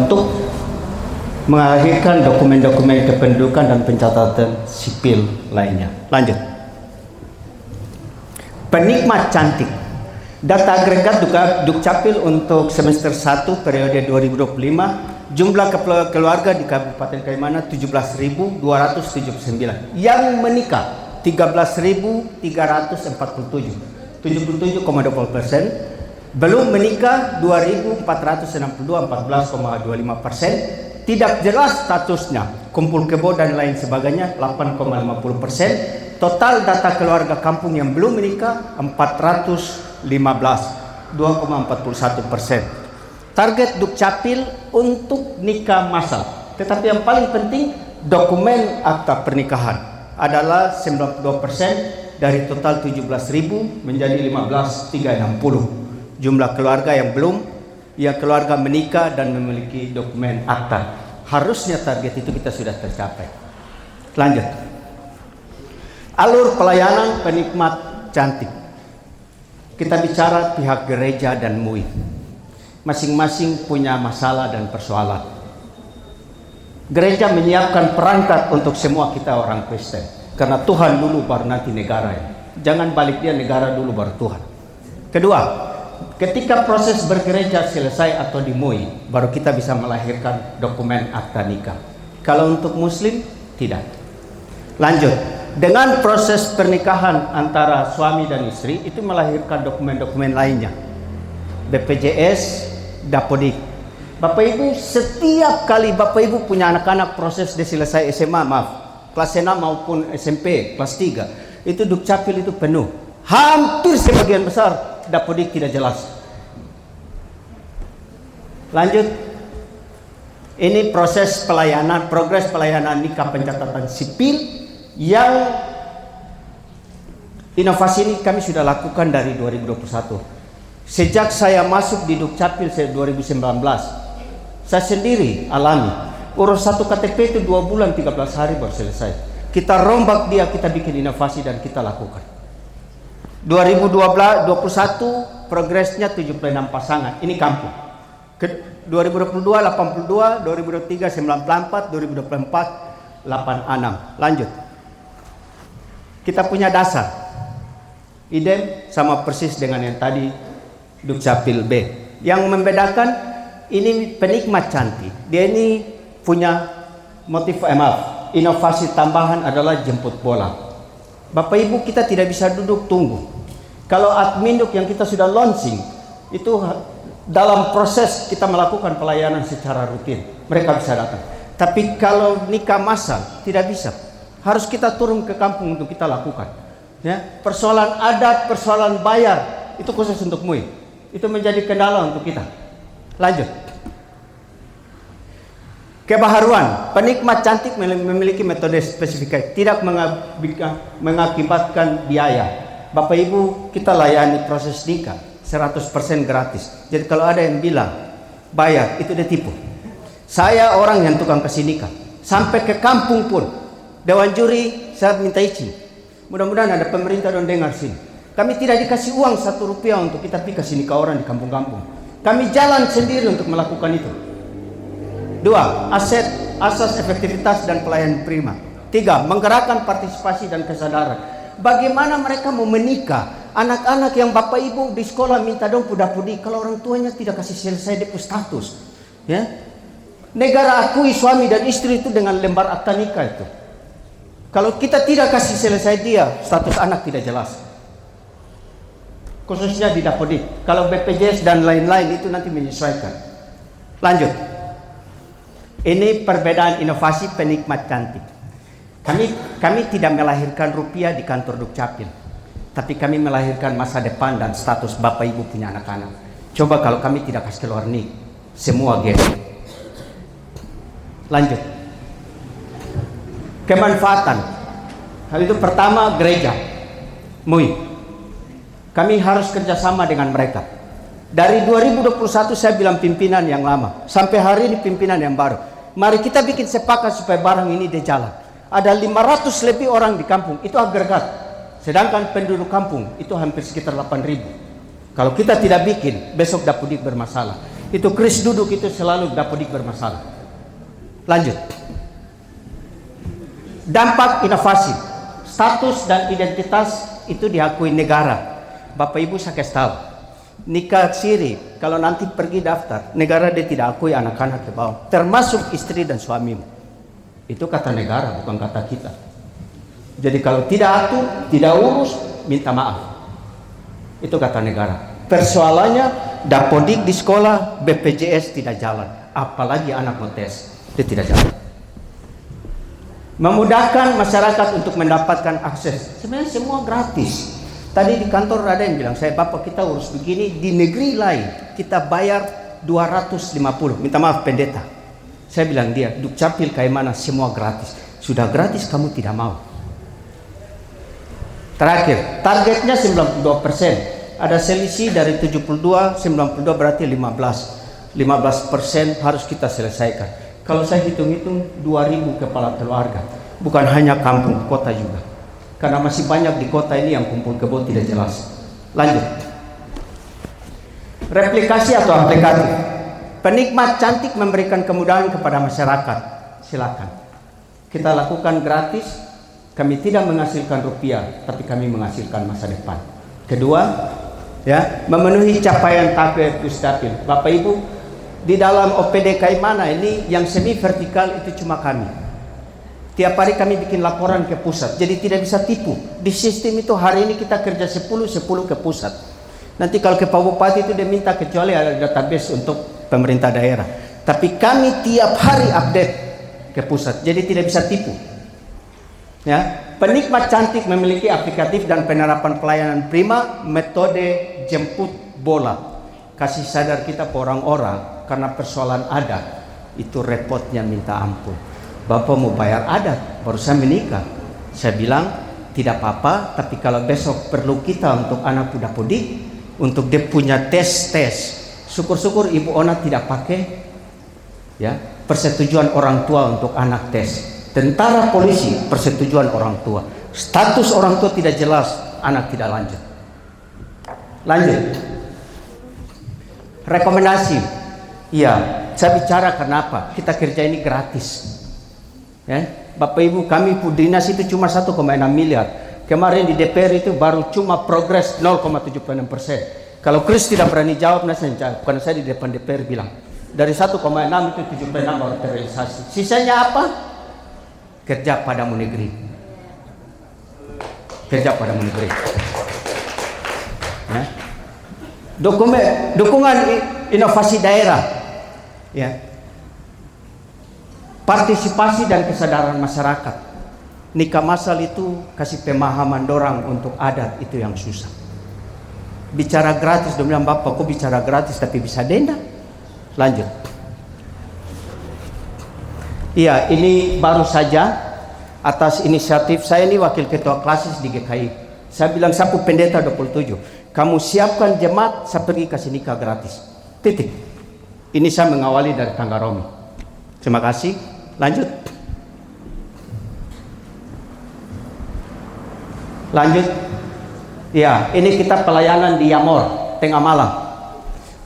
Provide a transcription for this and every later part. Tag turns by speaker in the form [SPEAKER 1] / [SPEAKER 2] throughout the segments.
[SPEAKER 1] untuk melahirkan dokumen-dokumen kependudukan dan pencatatan sipil lainnya. Lanjut. Penikmat cantik. Data agregat Dukcapil untuk semester 1 periode 2025, jumlah keluarga di Kabupaten Kaimana 17.279. Yang menikah 13.347, 77,20%. Belum menikah 2.462, 14,25%. Tidak jelas statusnya, kumpul kebo dan lain sebagainya 8,50%. Total data keluarga kampung yang belum menikah 415, 2,41%. Target Dukcapil untuk nikah massal. Tetapi yang paling penting dokumen akta pernikahan adalah 92% dari total 17.000 menjadi 15.360. Jumlah keluarga yang belum, ya keluarga menikah dan memiliki dokumen akta. Harusnya target itu kita sudah tercapai. Lanjut. Alur pelayanan penikmat cantik. Kita bicara pihak gereja dan MUI. Masing-masing punya masalah dan persoalan. Gereja menyiapkan perangkat untuk semua kita orang Kristen. Karena Tuhan dulu baru nanti negara ya. Jangan balik dia negara dulu baru Tuhan. Kedua, ketika proses bergereja selesai atau di MUI, baru kita bisa melahirkan dokumen akta nikah. Kalau untuk Muslim, tidak. Lanjut. Dengan proses pernikahan antara suami dan istri, itu melahirkan dokumen-dokumen lainnya. BPJS, Dapodik. Bapak Ibu, setiap kali Bapak Ibu punya anak-anak proses dia selesai SMA, kelas 6 maupun SMP, kelas 3, itu Dukcapil itu penuh. Hampir sebagian besar Dapodik tidak jelas. Lanjut. Ini proses pelayanan, progres pelayanan nikah pencatatan sipil yang inovasi ini kami sudah lakukan dari 2021. Sejak saya masuk di Dukcapil 2019, saya sendiri alami urus satu KTP itu 2 bulan 13 hari baru selesai. Kita rombak dia, kita bikin inovasi dan kita lakukan. 2021 progresnya 76 pasangan, ini kampung. 2022 82, 2023 94, 2024 86. Lanjut. Kita punya dasar idem sama persis dengan yang tadi Dukcapil B. Yang membedakan ini penikmat cantik. Dia ini punya motif inovasi tambahan adalah jemput bola. Bapak Ibu, kita tidak bisa duduk tunggu. Kalau adminduk yang kita sudah launching itu dalam proses kita melakukan pelayanan secara rutin, mereka bisa datang. Tapi kalau nikah massal tidak bisa. Harus kita turun ke kampung untuk kita lakukan. Ya, persoalan adat, persoalan bayar itu khusus untuk MUI. Itu menjadi kendala untuk kita. Lanjut. Kebaharuan, penikmat cantik memiliki metode spesifik, tidak mengakibatkan biaya. Bapak Ibu, kita layani proses nikah 100% gratis. Jadi kalau ada yang bilang bayar, itu dia tipu. Saya orang yang tukang kasih nikah, sampai ke kampung pun Dewan juri saya minta izin. Mudah-mudahan ada pemerintah dan dengar sini. Kami tidak dikasih uang 1 rupiah untuk kita kasih nikah orang di kampung-kampung. Kami jalan sendiri untuk melakukan itu. 2. Asas efektivitas dan pelayanan prima. 3. Menggerakkan partisipasi dan kesadaran. Bagaimana mereka mau menikah? Anak-anak yang Bapak Ibu di sekolah minta dong pudi kalau orang tuanya tidak kasih selesai DP status. Ya. Negara akui suami dan istri itu dengan lembar akta nikah itu. Kalau kita tidak kasih selesai dia, status anak tidak jelas. Khususnya di Dapodik. Kalau BPJS dan lain-lain itu nanti menyesuaikan. Lanjut. Ini perbedaan inovasi penikmat cantik. Kami tidak melahirkan rupiah di kantor Dukcapil. Tapi kami melahirkan masa depan dan status Bapak Ibu punya anak-anak. Coba kalau kami tidak kasih keluar nih, semua gede. Lanjut. Kemanfaatan. Hal itu pertama gereja, MUI. Kami harus kerjasama dengan mereka. Dari 2021 saya bilang pimpinan yang lama, sampai hari ini pimpinan yang baru. Mari kita bikin sepakat supaya barang ini dia jalan. Ada 500 lebih orang di kampung, itu agregat. Sedangkan penduduk kampung itu hampir sekitar 8.000. Kalau kita tidak bikin, besok Dapodik bermasalah. Itu kris duduk itu selalu Dapodik bermasalah. Lanjut. Dampak inovasi, status dan identitas itu diakui negara. Bapak Ibu saya kasih tahu, nikah siri kalau nanti pergi daftar, negara dia tidak akui anak-anak ke bawah, termasuk istri dan suamimu. Itu kata negara, bukan kata kita. Jadi kalau tidak atur, tidak urus, minta maaf. Itu kata negara. Persoalannya Dapodik di sekolah, BPJS tidak jalan, apalagi anak mau tes, dia tidak jalan. Memudahkan masyarakat untuk mendapatkan akses. Sebenarnya semua gratis. Tadi di kantor ada yang bilang, saya Bapak kita urus begini, di negeri lain kita bayar 250. Minta maaf pendeta. Saya bilang dia, Dukcapil kayak mana semua gratis. Sudah gratis kamu tidak mau. Terakhir, targetnya 92%. Ada selisih dari 72, 92 berarti 15%. 15% harus kita selesaikan. Kalau saya hitung-hitung 2.000 kepala keluarga, bukan hanya kampung, kota juga. Karena masih banyak di kota ini yang kumpul kebo tidak jelas. Lanjut. Replikasi atau aplikatif. Penikmat cantik memberikan kemudahan kepada masyarakat. Silakan. Kita lakukan gratis. Kami tidak menghasilkan rupiah, tapi kami menghasilkan masa depan. Kedua, ya, memenuhi capaian target Dukcapil. Bapak Ibu, di dalam OPD kayak mana ini yang semi vertikal itu cuma kami. Tiap hari kami bikin laporan ke pusat, jadi tidak bisa tipu. Di sistem itu hari ini kita kerja 10 ke pusat. Nanti kalau ke Pak Bupati itu dia minta kecuali ada database untuk pemerintah daerah. Tapi kami tiap hari update ke pusat, jadi tidak bisa tipu. Ya, penikmat cantik memiliki aplikatif dan penerapan pelayanan prima, metode jemput bola. Kasih sadar kita ke orang-orang. Karena persoalan adat itu repotnya minta ampun. Bapak mau bayar adat, baru saya menikah. Saya bilang tidak apa-apa, tapi kalau besok perlu kita untuk anak Dapodik, untuk dia punya tes. Syukur-syukur Ibu Ona tidak pakai ya persetujuan orang tua untuk anak tes. Tentara polisi persetujuan orang tua. Status orang tua tidak jelas, anak tidak lanjut. Lanjut. Rekomendasi. Iya, saya bicara kenapa kita kerja ini gratis. Ya, Bapak Ibu kami dinas itu cuma 1,6 miliar. Kemarin di DPR itu baru cuma progres 0,76%. Kalau Chris tidak berani jawab, saya jawab. Karena saya di depan DPR bilang dari 1,6 itu 76 baru terrealisasi. Sisanya apa? Kerja padamu negeri. Kerja padamu negeri. Ya. Dukungan inovasi daerah. Ya. Partisipasi dan kesadaran masyarakat. Nikah masal itu kasih pemahaman dorang untuk adat itu yang susah. Bicara gratis, dia bilang Bapak kok bicara gratis tapi bisa denda. Lanjut. Iya, ini baru saja atas inisiatif saya, ini wakil ketua klasis di GKI. Saya bilang sapu pendeta 27. Kamu siapkan jemaat, saya pergi kasih nikah gratis. Titik. Ini saya mengawali dari tangga Romi. Terima kasih. Lanjut. Lanjut. Ya, ini kita pelayanan di Yamor, tengah malam.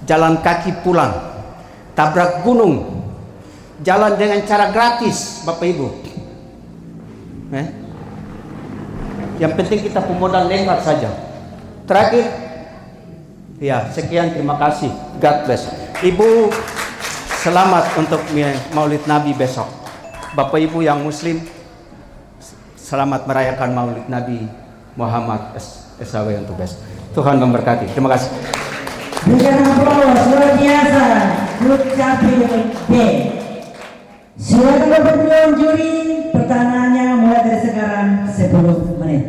[SPEAKER 1] Jalan kaki pulang. Tabrak gunung. Jalan dengan cara gratis, Bapak Ibu. Yang penting kita pemodal nekat saja. Terakhir, ya sekian, terima kasih. God bless. Ibu, selamat untuk Maulid Nabi besok. Bapak Ibu yang Muslim, selamat merayakan Maulid Nabi Muhammad SAW untuk besok. Tuhan memberkati. Terima kasih.
[SPEAKER 2] Berikan aplaus luar biasa Dukcapil B. Silakan Bapak Dewan Juri, pertanyaannya mulai dari sekarang 10 menit.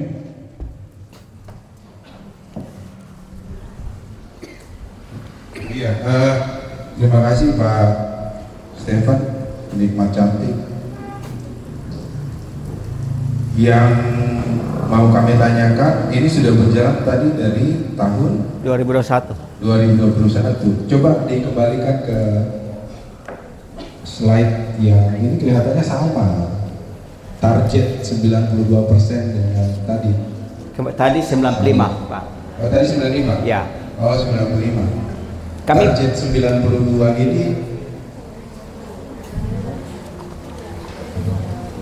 [SPEAKER 3] Iya, terima kasih Pak Stefan, penikmat cantik. Yang mau kami tanyakan, ini sudah berjalan tadi dari tahun
[SPEAKER 1] 2021.
[SPEAKER 3] 2021. Coba dikembalikan ke slide yang ini, kelihatannya sama. Target 92% dengan tadi.
[SPEAKER 1] Tadi 95, Pak.
[SPEAKER 3] Oh, tadi 95?
[SPEAKER 1] Ya.
[SPEAKER 3] Oh, 95.
[SPEAKER 1] Kami
[SPEAKER 3] target 92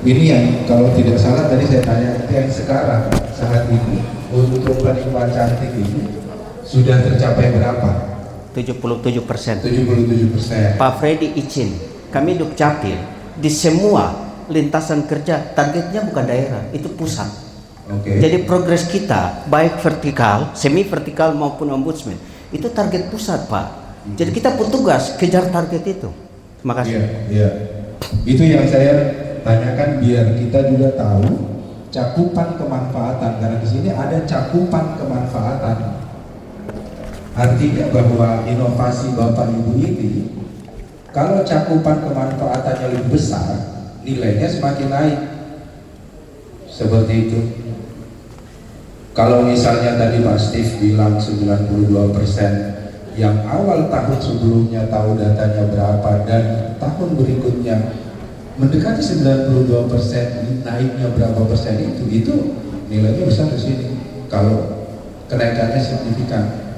[SPEAKER 3] ini yang kalau tidak salah tadi saya tanya, yang sekarang saat ini untuk penimba cantik ini sudah tercapai berapa?
[SPEAKER 1] 77%.
[SPEAKER 3] 77%.
[SPEAKER 1] Pak Freddy izin, kami Dukcapil di semua lintasan kerja targetnya bukan daerah, itu pusat.
[SPEAKER 3] Oke.
[SPEAKER 1] Jadi progres kita baik vertikal, semi vertikal maupun ombudsman itu target pusat, Pak. Jadi kita pun tugas kejar target itu. Terima kasih.
[SPEAKER 3] Iya, iya. Itu yang saya tanyakan biar kita juga tahu cakupan kemanfaatan, karena di sini ada cakupan kemanfaatan. Artinya bahwa inovasi Bapak Ibu ini, kalau cakupan kemanfaatannya lebih besar, nilainya semakin naik. Seperti itu. Kalau misalnya tadi Pak Steve bilang 92%, yang awal tahun sebelumnya tahu datanya berapa dan tahun berikutnya mendekati 92%, naiknya berapa persen itu nilainya besar di sini. Kalau kenaikannya signifikan.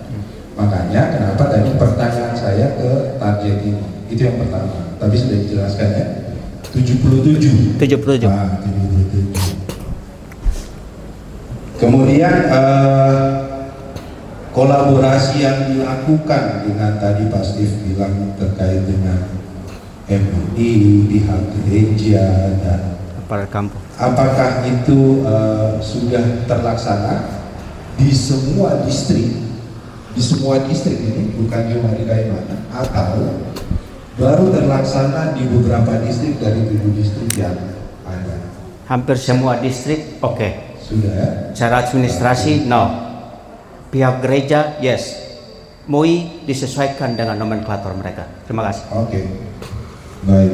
[SPEAKER 3] Makanya kenapa tadi pertanyaan saya ke target ini. Itu yang pertama. Tapi sudah dijelaskan ya. 77.
[SPEAKER 1] 77.
[SPEAKER 3] Ah, 77. Kemudian kolaborasi yang dilakukan dengan tadi Pak Steve bilang terkait dengan MUI, pihak gereja dan
[SPEAKER 1] Aparat kampung.
[SPEAKER 3] apakah itu sudah terlaksana di semua distrik? Di semua distrik ini, bukan cuma di Kalimantan, atau baru terlaksana di beberapa distrik dari 7 distrik yang ada?
[SPEAKER 1] Hampir semua distrik oke.
[SPEAKER 3] Sudah ya?
[SPEAKER 1] Secara administrasi no. Pihak gereja yes. MUI disesuaikan dengan nomenklatur mereka. Terima kasih.
[SPEAKER 3] Oke. Baik.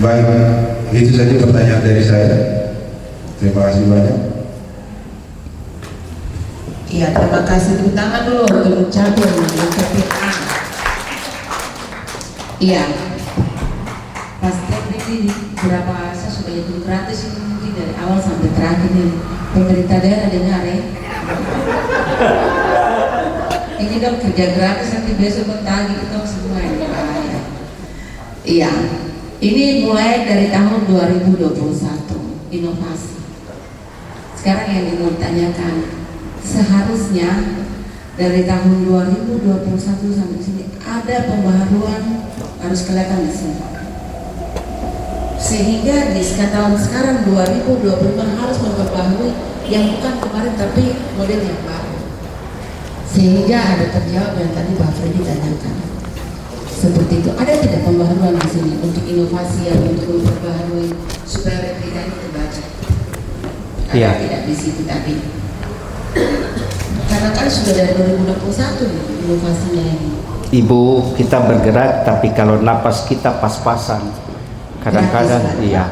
[SPEAKER 3] Baik, itu saja pertanyaan dari saya. Terima kasih banyak.
[SPEAKER 4] Iya, terima kasih. Tepuk tangan dulu untuk Dukcapil, Dukcapil A. Iya. Pasti ini berapa saya sudah hitung gratis ini mungkin dari awal sampai terakhir ini. Pemerintah daerah dengar ya. Ini dong kerja gratis nanti besok bertagi kita semua ini bahaya. Iya. Ini mulai dari tahun 2021 inovasi. Sekarang yang mau ditanyakan, seharusnya dari tahun 2021 sampai sini ada pembaharuan, harus kelihatan di sini. Sehingga di tahun sekarang 2025 harus memperbaharui yang bukan kemarin tapi model yang baru. Sehingga ada terjawab yang tadi Pak Freddy tanyakan. Seperti itu, ada tidak pembaharuan di sini untuk inovasi yang untuk memperbaharui supaya replika ini terbaca? Ada
[SPEAKER 1] Iya.
[SPEAKER 4] tidak di situ tadi? Karena kan sudah dari 2021 nih, inovasinya ini.
[SPEAKER 1] Ibu, kita bergerak tapi kalau napas kita pas-pasan. Kadang-kadang
[SPEAKER 4] Gratis,
[SPEAKER 1] iya.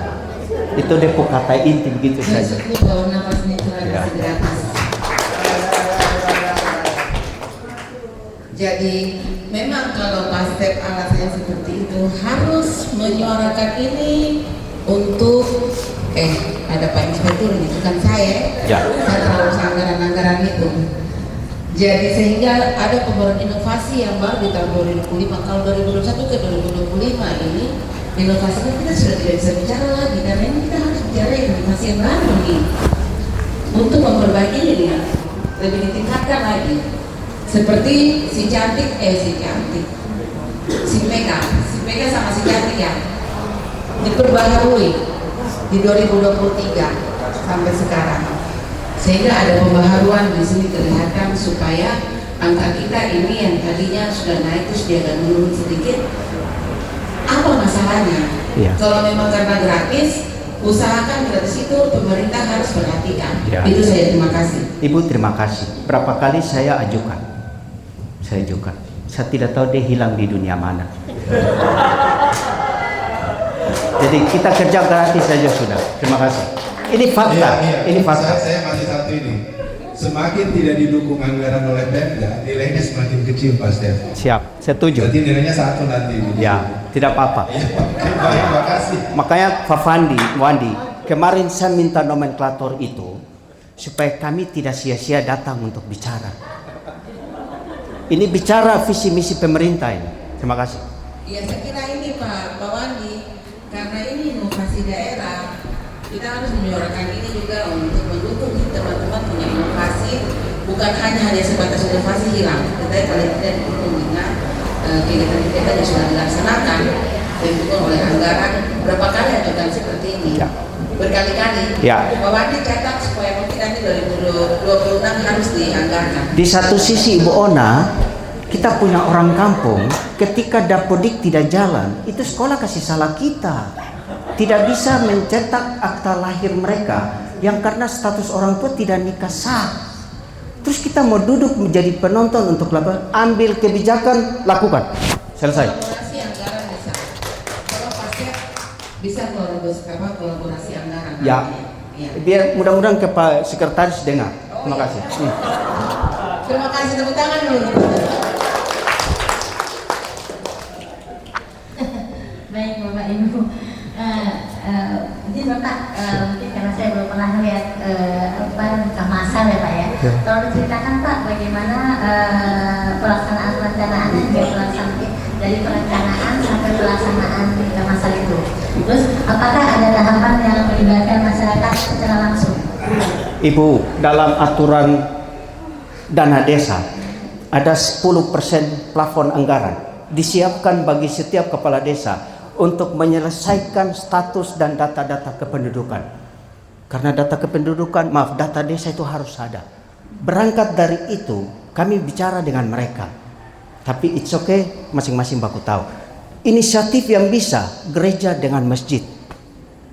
[SPEAKER 1] Itu depo kata inti begitu saja.
[SPEAKER 4] Maksudku bahwa napasnya itu harus
[SPEAKER 1] Iya.
[SPEAKER 4] gratis. Jadi memang kalau pastep alasannya seperti itu harus menyuarakan ini untuk ada Pak Inspektur ini bukan saya.
[SPEAKER 1] Ya.
[SPEAKER 4] Saya terlalu anggaran-anggaran itu. Jadi sehingga ada pembaruan inovasi yang baru di tahun 2005. Kalau 2021 ke 2025 ini inovasinya kita sudah tidak bisa bicara lagi karena ini kita harus bicara inovasi yang baru nih untuk memperbaiki ini ya, lebih ditingkatkan lagi. Seperti si Mega sama si Cantik ya diperbaharui di 2023 sampai sekarang, sehingga ada pembaharuan di sini kelihatan supaya angka kita ini yang tadinya sudah naik terus dia agak menurun sedikit. Apa masalahnya?
[SPEAKER 1] Iya.
[SPEAKER 4] Kalau memang karena gratis, usahakan gratis itu pemerintah harus perhatikan.
[SPEAKER 1] Iya.
[SPEAKER 4] Itu saya terima kasih.
[SPEAKER 1] Ibu terima kasih. Berapa kali saya ajukan? Saya ajukan. Saya tidak tahu dia hilang di dunia mana. Jadi kita kerja gratis saja sudah. Terima kasih. Ini fakta.
[SPEAKER 3] Iya.
[SPEAKER 1] Ini fakta.
[SPEAKER 3] Saya masih satu ini. semakin tidak didukung anggaran oleh Pemda, nilainya semakin kecil Pak Stef.
[SPEAKER 1] Siap, setuju.
[SPEAKER 3] Berarti nilainya 1 nanti.
[SPEAKER 1] Ya, tidak apa-apa.
[SPEAKER 3] Ya, baik, makasih.
[SPEAKER 1] Makanya Pak Wandi, kemarin saya minta nomenklatur itu supaya kami tidak sia-sia datang untuk bicara. Ini bicara visi misi pemerintah ini. Terima kasih.
[SPEAKER 4] Ya saya kira ini Pak Wandi, karena ini inovasi daerah, kita harus menyuarakan ini juga untuk mendukung teman-teman punya inovasi, bukan hanya sebatas inovasi hilang, kita paling tidak didukung dengan kegiatan-kegiatan yang sudah dilaksanakan, didukung oleh anggaran. Berapa kali ajukan seperti ini?
[SPEAKER 1] Ya.
[SPEAKER 4] Berkali-kali.
[SPEAKER 1] Ya.
[SPEAKER 4] Pak Wandi catat supaya mungkin nanti 2026 harus dianggarkan.
[SPEAKER 1] Di satu sisi Ibu Ona, kita punya orang kampung, ketika Dapodik tidak jalan, itu sekolah kasih salah kita. Tidak bisa mencetak akta lahir mereka yang karena status orang tua tidak nikah sah. Terus kita mau duduk menjadi penonton untuk ambil kebijakan, lakukan. Selesai.
[SPEAKER 4] Kolaborasi anggaran bisa. Kalau pasien bisa kolaborasi anggaran.
[SPEAKER 1] Ya.
[SPEAKER 4] Ya.
[SPEAKER 1] Biar mudah-mudahan ke Pak Sekretaris dengar. Terima kasih.
[SPEAKER 4] Terima kasih, tepuk tangan dulu.
[SPEAKER 5] Baik Bapak Ibu, ini Bapak, mungkin karena saya belum pernah melihat kemasan ya Pak ya. Tolong diceritakan Pak bagaimana pelaksanaan perencanaan dan juga pelaksanaan dari perencanaan sampai pelaksanaan kemasan itu. Terus apakah ada tahapan yang melibatkan masyarakat secara langsung?
[SPEAKER 1] Ibu, dalam aturan dana desa ada 10% plafon anggaran disiapkan bagi setiap kepala desa untuk menyelesaikan status dan data-data kependudukan. Karena data kependudukan, data desa itu harus ada. Berangkat dari itu, kami bicara dengan mereka. Tapi it's okay, masing-masing baku tahu. Inisiatif yang bisa gereja dengan masjid.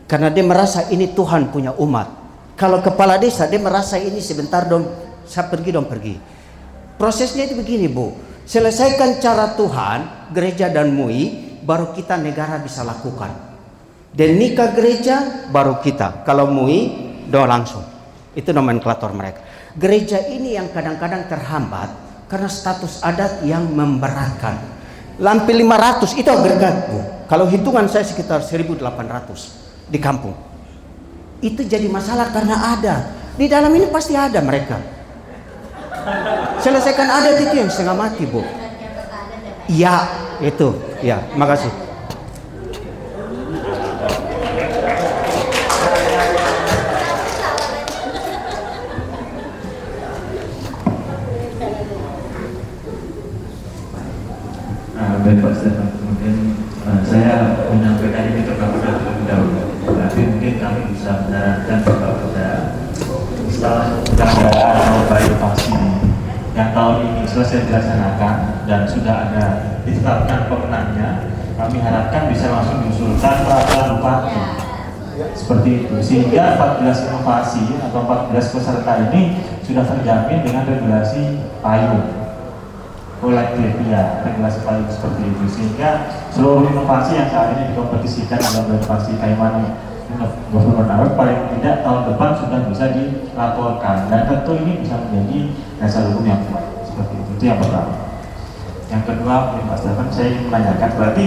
[SPEAKER 1] Karena dia merasa ini Tuhan punya umat. Kalau kepala desa dia merasa ini sebentar dong, saya pergi. Prosesnya itu begini Bu, selesaikan cara Tuhan, gereja dan MUI, baru kita negara bisa lakukan. Dan nikah gereja baru kita. Kalau MUI doa langsung. Itu nomenklatur mereka. Gereja ini yang kadang-kadang terhambat karena status adat yang memberatkan. Lampi 500 itu agregat Bu. Kalau hitungan saya sekitar 1.800 di kampung. Itu jadi masalah karena ada. Di dalam ini pasti ada mereka. Selesaikan adat itu yang setengah mati Bu. Ya, itu. Ya, makasih.
[SPEAKER 6] Baik Pak Stefan, mungkin saya menyampaikan ini terlebih dahulu. Tapi mungkin kami bisa menyarankan kepada setelah penyelenggaraan inovasi yang tahun ini selesai dilaksanakan dan sudah ada ditetapkan pemenangnya, kami harapkan bisa langsung diusulkan peraturan bupati seperti itu, sehingga 14 inovasi atau 14 peserta ini sudah terjamin dengan regulasi payung kolektif ya, regulasi payung seperti itu, sehingga seluruh inovasi yang saat ini dikompetisikan dalam inovasi Kaiman Government paling tidak tahun depan sudah bisa dilaporkan, dan tentu ini bisa menjadi dasar hukum yang kuat seperti itu yang pertama. Yang kedua, Mas Stefan, saya ingin menanyakan, berarti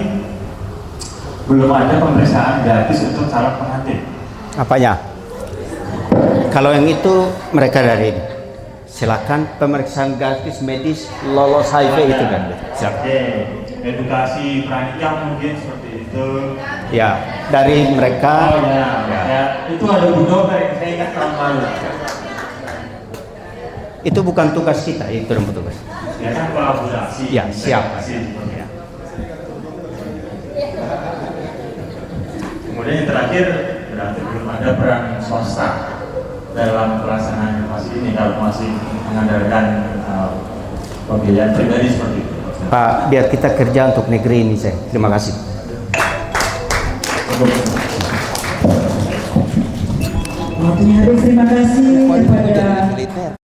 [SPEAKER 6] belum ada pemeriksaan gratis untuk calon pengantin?
[SPEAKER 1] Apanya? Kalau yang itu mereka dari ini. Silakan pemeriksaan gratis medis lolos HIV itu kan.
[SPEAKER 6] Oke, edukasi pranikah mungkin seperti itu.
[SPEAKER 1] Ya, dari mereka.
[SPEAKER 6] Oh ya. Itu ada budok yang saya ingat tahun lalu.
[SPEAKER 1] Itu bukan tugas kita, itu yang petugas.
[SPEAKER 6] Ya kan kolaborasi.
[SPEAKER 1] Ya, siap.
[SPEAKER 6] Ya. Kemudian yang terakhir, berarti belum ada peran swasta dalam pelaksanaan inovasi ini kalau masih mengandalkan pembiayaan pribadi seperti itu.
[SPEAKER 1] Pak, biar kita kerja untuk negeri ini, saya. Terima kasih.
[SPEAKER 2] Waktunya habis, terima kasih kepada